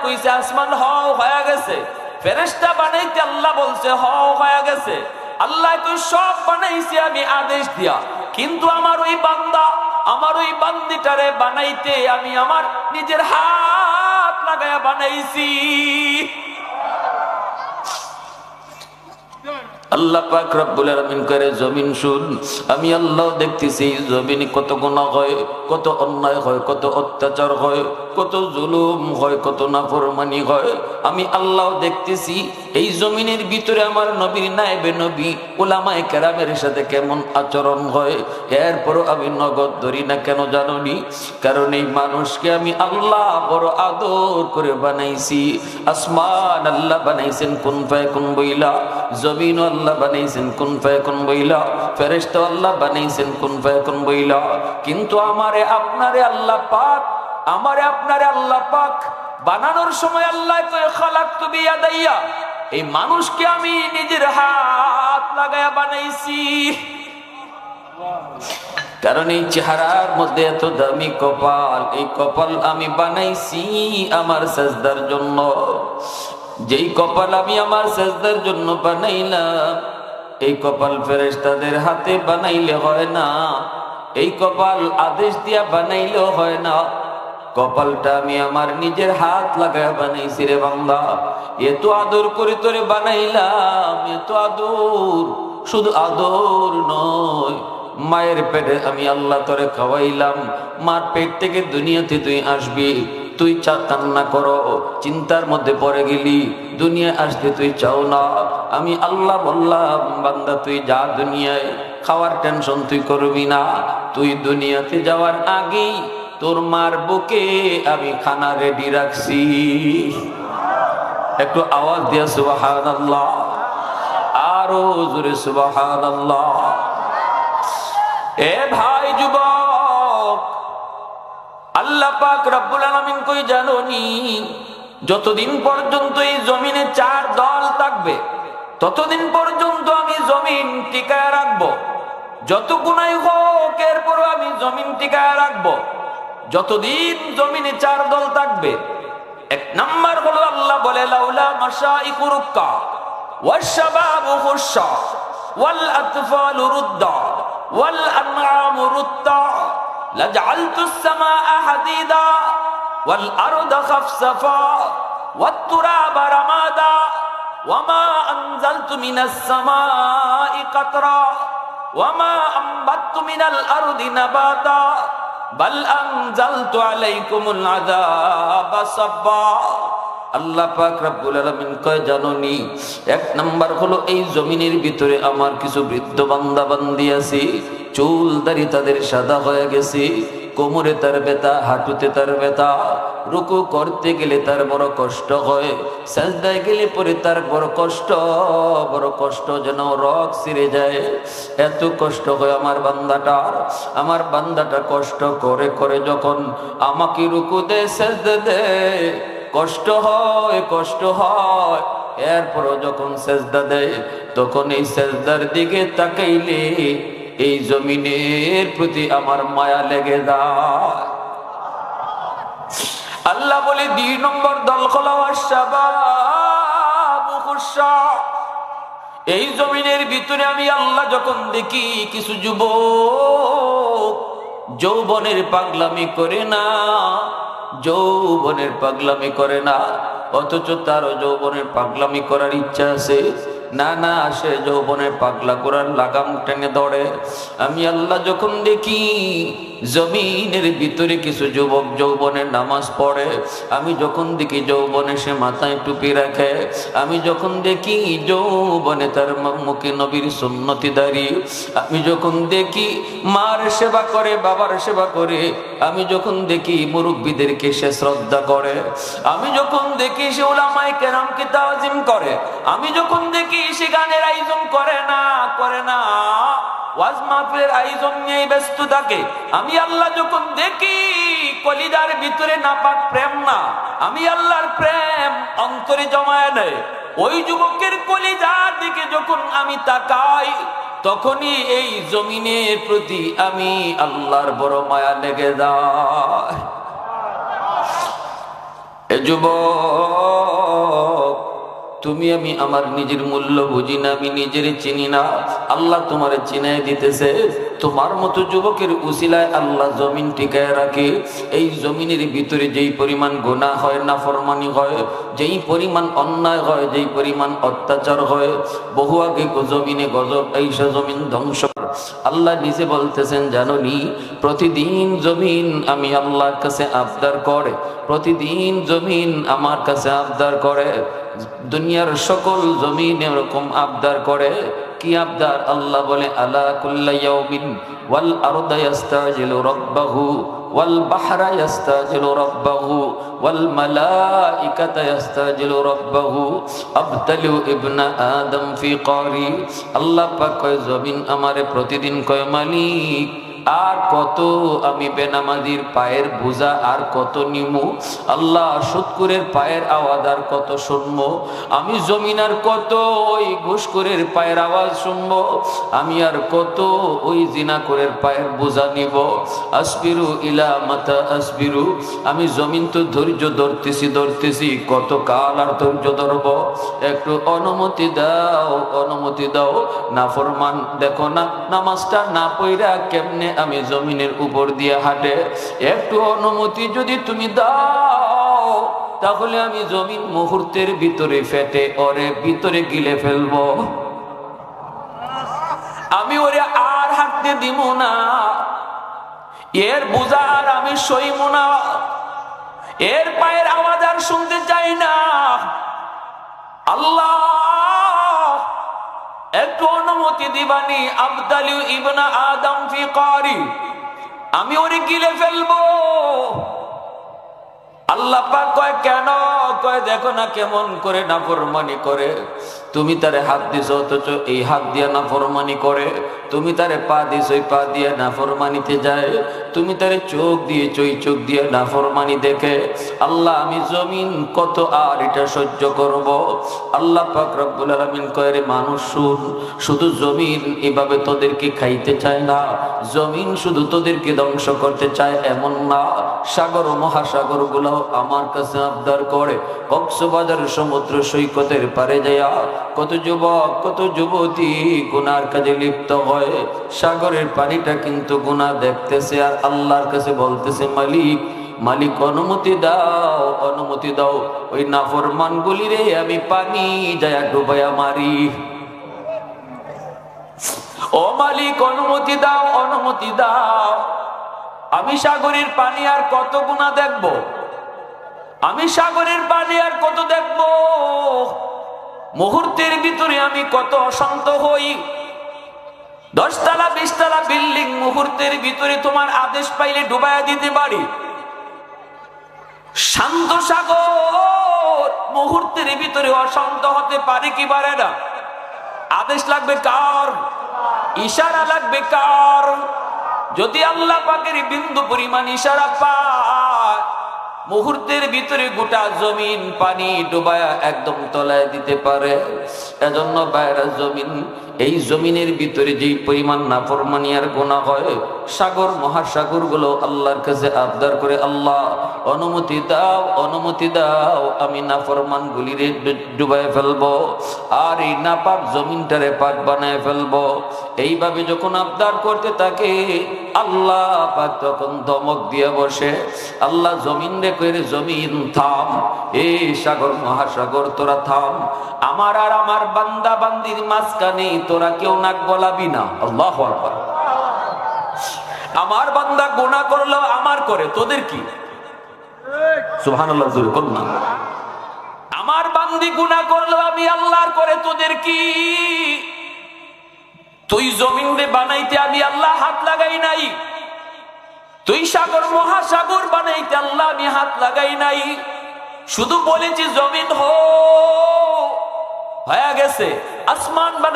কইছে আসমান হয়ে গেছে, ফেরেশতা বানাইতে আল্লাহ বলছে হয়ে গেছে, আল্লাহ কই সব বানাইছি আমি আদেশ দিয়া, কিন্তু আমার ওই বান্দা আমার ওই বান্দিটারে বানাইতে আমি আমার নিজের হাত লাগায়া বানাইছি। আল্লাহ পাক রব্বুল আলামিন করে জমিন শুন, আমি আল্লাহ দেখতেছি জমিনে কত গুনাহ হয়, কত অন্যায় হয়, কত অত্যাচার হয়, কত জুলুম হয়, কত নাফরমানি হয়। আমি আল্লাহ দেখতেছি এই জমিনের ভিতরে আমার নবীর নায়েবে নবী উলামায়ে কেরামের সাথে কেমন আচরণ হয়। এরপরও আমি নগদ ধরি না, কেন জানোনি? কারণ এই মানুষকে আমি আল্লাহ বড় আদর করে বানাইছি। আসমান আল্লাহ বানাইছেন কুন ফায়াকুন বইলা, জমিন আল্লাহ বানাইছেন কুন ফায়াকুন বইলা, ফেরেশতা আল্লাহ বানাইছেন কুন ফায়াকুন বইলা। কিন্তু আমারে আপনারে আল্লাহ পাক বানানোর সময় আল্লাহ কয় খালাকতু বিয়াদাইয়া, এই মানুষকে আমি নিজের হাত লাগায়া বানাইছি। কারণ এই চেহারার মধ্যে এত দামি কপাল, এই কপাল আমি বানাইছি আমার সাজদার জন্য। যেই কপাল আমি আমার সাজদার জন্য বানাইলাম, এই কপাল ফেরেশতাদের হাতে বানাইলে হয় না, এই কপাল আদেশ দিয়া বানাইলেও হয় না, কপালটা আমি আমার নিজের হাত লাগায় বানাইছি রে বান্দা। এত আদর করে তোরে বানাইলাম, এত আদর, শুধু আদর নয়, মায়ের পেটে আমি আল্লাহ তোরে খাওয়াইলাম, মার পেট থেকে দুনিয়াতে তুই আসবি, তুই কান্না করো, চিন্তার মধ্যে পড়ে গেলি, দুনিয়া আসতে তুই চাও না। আমি আল্লাহ বললাম বান্দা তুই যা দুনিয়ায়, খাওয়ার টেনশন তুই করবি না, তুই দুনিয়াতে যাওয়ার আগেই তোর মার বুকে আমি খানা রেডি রাখছি। একটু আওয়াজ দিয়া সুবহানাল্লাহ, আরো জোরে সুবহানাল্লাহ। এ ভাই যুবক, আল্লাহ পাক রব্বুল আলামিন কই জানোনি? যতদিন পর্যন্ত এই জমিনে চার দল থাকবে, ততদিন পর্যন্ত আমি জমিন টিকায় রাখবো। যত গুনাহ হোক এরপরও আমি জমিন টিকায় রাখবো। যতদিন জমিনে চার দল থাকবে, এক নাম্বার হলো আল্লাহ বলে লাউলা মাশাইখু রুক্কা ওয়াশ-শাবাবু খুশশা ওয়াল আতফালু রুদ্দা ওয়াল আনআমু রুত্তা লাজআলতুস সামাআ হাদিদা ওয়াল আরদা খাফসাফা ওয়াত তুরাবা রামাদা ওয়ামা আনজালতু মিনাস সামাই কাতরা ওয়ামা আনবাততু মিনাল আরদি নাবাতা বাল আনজালতু আলাইকুমুল আযাবা সাব্বা। আল্লাহ পাক রব্বুল আলামিন কয় জানোনি? এক নাম্বার হলো এই জমিনের ভিতরে আমার কিছু বৃদ্ধ বান্দা বান্দি আছে, চুল দাড়ি তাদের সাদা হয়ে গেছে, কোমরে তার ব্যথা, হাঁটুতে তার ব্যথা, রুকু করতে গেলে তার বড় কষ্ট হয়, সাজদায় গেলে পরে তার বড় কষ্ট যেন রগ ছিঁড়ে যায়, এত কষ্ট হয় আমার বান্দাটা কষ্ট করে করে যখন আমাকে রুকু দেয়, সাজদা দেয়, কষ্ট হয়। এরপরও যখন সাজদা দেয়, তখন এই সাজদার দিকে তাকাইলে এই জমিনের প্রতি আমার মায়া লেগে যায়। আল্লাহ বলে ২ নম্বর দল হলো ওয়াশ-শাবাবু খুশশা। এই জমিনের ভিতরে আমি আল্লাহ যখন দেখি কিছু যুবক যৌবনের পাগলামি করে না, অথচ তারও যৌবনের পাগলামি করার ইচ্ছা আছে, না সে যৌবনের পাগলা করার লাগাম টেনে ধরে। আমি আল্লাহ যখন দেখি জমিনের ভিতরে কিছু যুবক যৌবনের নামাজ পড়ে, আমি যখন দেখি যৌবনে সে মাথায় টুপি রাখে, আমি যখন দেখি যৌবনে তার মুখে নবীর সুন্নতি দাঁড়িয়ে, আমি যখন দেখি মার সেবা করে, বাবার সেবা করে, আমি যখন দেখি মুরব্বীদেরকে সে শ্রদ্ধা করে, আমি যখন দেখি সে উলামায়ে কেরামকে তাজিম করে, আমি যখন দেখি সে গানের আয়োজন করে না ওয়াজ মাহফিলের আয়োজন নিয়ে ব্যস্ত থাকে, আমি আল্লাহ যখন দেখি কলিজার ভিতরে নাপাক প্রেম না, আমি আল্লাহর প্রেম অন্তরে জমায় নেয়, ওই যুবকের কলিজার দিকে যখন আমি তাকাই, তখনই এই জমিনের প্রতি আমি আল্লাহর বড় মায়া লেগে যায়। এ যুবক, তুমি আমি আমার নিজের মূল্য বুঝি না, আমি নিজের চিনি না, আল্লাহ তোমারে চিনাই দিতেছে। তোমার মতো যুবকের উসিলায় আল্লাহ জমিন টিকায় রাখে। এই জমিনের ভিতরে যেই পরিমাণ গুনাহ হয়, নাফরমানি হয়, যেই পরিমাণ অন্যায় হয়, যেই পরিমাণ অত্যাচার হয়, বহু আগে জমিনে গজব এইসা জমিন ধ্বংস। আল্লাহ নিজে বলতেছেন, জানোনি প্রতিদিন জমিন আমি আল্লাহর কাছে আবদার করে, প্রতিদিন জমিন আমার কাছে আবদার করে। দুনিয়ার সকল জমিন এরকম আবদার করে। কি আবদার? আল্লাহ বলে, আলা কুল্লা ইয়াউমিন ওয়াল আরদা ইস্তাজিলু রাব্বাহু ওয়াল বাহরা ইস্তাজিলু রাব্বাহু ওয়াল মালাইকাতা ইস্তাজিলু রাব্বাহু আবতালু ইবনা আদম ফি কারি। আল্লাহ পাক কয়, জমিন আমারে প্রতিদিন কয়, মালিক আর কত আমি বেনামাজির পায়ের বোঝা আর কত নিমু, আল্লাহ সুৎকুরের পায়ের আওয়াজ আর কত শুনবো, আমি জমিন আর কত ওই ঘুষখোরের পায়ের আওয়াজ শুনবো, আমি আর কত ওই জিনাখোরের পায়ের বোঝা নিব। আসবিরু ইলা মাতা আসবিরু, আমি জমিন তো ধৈর্য ধরতেছি, কত কাল আর ধৈর্য ধরব? একটু অনুমতি দাও, অনুমতি দাও। নাফরমান দেখো না, নামাজটা না পইরা কেমনে আমি জমিনের উপর দিয়ে হাঁটে, একটু অনুমতি যদি তুমি দাও, তাহলে আমি জমিন মুহূর্তের ভিতরে ফেটে ওরে ভিতরে গিলে ফেলবো, আমি ওরে আর হাঁটতে দিব না, এর বোঝা আর আমি সইব না, এর পায়ের আওয়াজ আর শুনতে চাই না। আল্লাহ একটু অনুমতি দিবানি, আবতালু ইবনা আদম ফি কারি, আমি ওরে গিলে ফেলবো। আল্লাহ পাক কয়, কেন? কয়, দেখো না কেমন করে নাফরমানি করে, তুমি তারে হাত দিছো অথচ এই হাত দিয়া নাফরমানি করে, তুমি তারে পা দিছো এই পা দিয়া নাফরমানিতে যায়, তুমি তারে চোখ দিয়েছো এই চোখ দিয়ে নাফরমানি দেখে। আল্লাহ আমি জমিন কত আর এটা সহ্য করব? আল্লাহ পাক রব্বুল আলামিন কয়, রে মানুষ শুন, শুধু জমিন এভাবে তোদেরকে খাইতে চায় না, জমিন শুধু তোদেরকে ধ্বংস করতে চায় এমন না, সাগর ও মহাসাগর গুলো আমার কাছে আবদার করে। কক্সবাজার সমুদ্র সৈকতের পারে যায়া কত যুবক কত যুবতী গুনার কাজে লিপ্ত হয়, সাগরের পানিটা কিন্তু গুনাহ দেখতেছে আর আল্লাহর কাছে বলতেছে, মালিক মালিক অনুমতি দাও, অনুমতি দাও, ওই নাফরমান গুলি রে আমি পানি যায়া ডুবাইয়া মারি। ও মালিক অনুমতি দাও, অনুমতি দাও, আমি সাগরের পানি আর কত গুনাহ দেখবো, আমি সাগরের পানি আর কত দেখব, মুহূর্তের ভিতরে আমি কত অশান্ত হই। 10 তলা 20 তলা বিল্ডিং মুহূর্তের ভিতরে তোমার আদেশ পাইলে ডুবাইয়া দিতে পারি। শান্ত সাগর মুহূর্তের ভিতরে অশান্ত হতে পারে কি পারে না? আদেশ লাগবে কার? ইশারা লাগবে কার? যদি আল্লাহ পাকের বিন্দু পরিমাণ ইশারা পায়, মুহূর্তের ভিতরে গোটা জমিন পানি ডুবায়া একদম তলায় দিতে পারে। এজন্য বাইরা জমিন, এই জমিনের ভিতরে যেই পরিমাণ নাফরমানি আর গুনাহ হয়, সাগর মহাসাগর গুলো আল্লাহর কাছে আবদার করে, আল্লাহ অনুমতি দাও, অনুমতি দাও, আমি নাফরমান গুলিরে ডুবাই ফেলবো আর এই নাপাক জমিনটারে পাক বানায় ফেলবো। এইভাবে যখন আবদার করতে থাকে, আল্লাহ পাক তখন ধমক দিয়ে বসে। আল্লাহ জমিন রে কইরে, জমিন থাম, এই সাগর মহাসাগর তোরা থাম, আমার আর আমার বান্দা বান্দির মাঝখানে তোরা কেউ নাক গলাবি না। আল্লাহু আকবার। আমার বান্দা গুনাহ করলো আমার করে, তোদের কি? সুবহানাল্লাহ জোরে বল না। আমার বান্দি গুনাহ করলো আমি আল্লাহর করে, তোদের কি? তুই জমিন রে বানাইতে আমি আল্লাহ হাত লাগাই নাই, তুই সাগর মহাসাগর বানাইতে আল্লাহ আমি হাত লাগাই নাই, শুধু বলেছি জমিন হয়ে গেছে, আসমান বানাই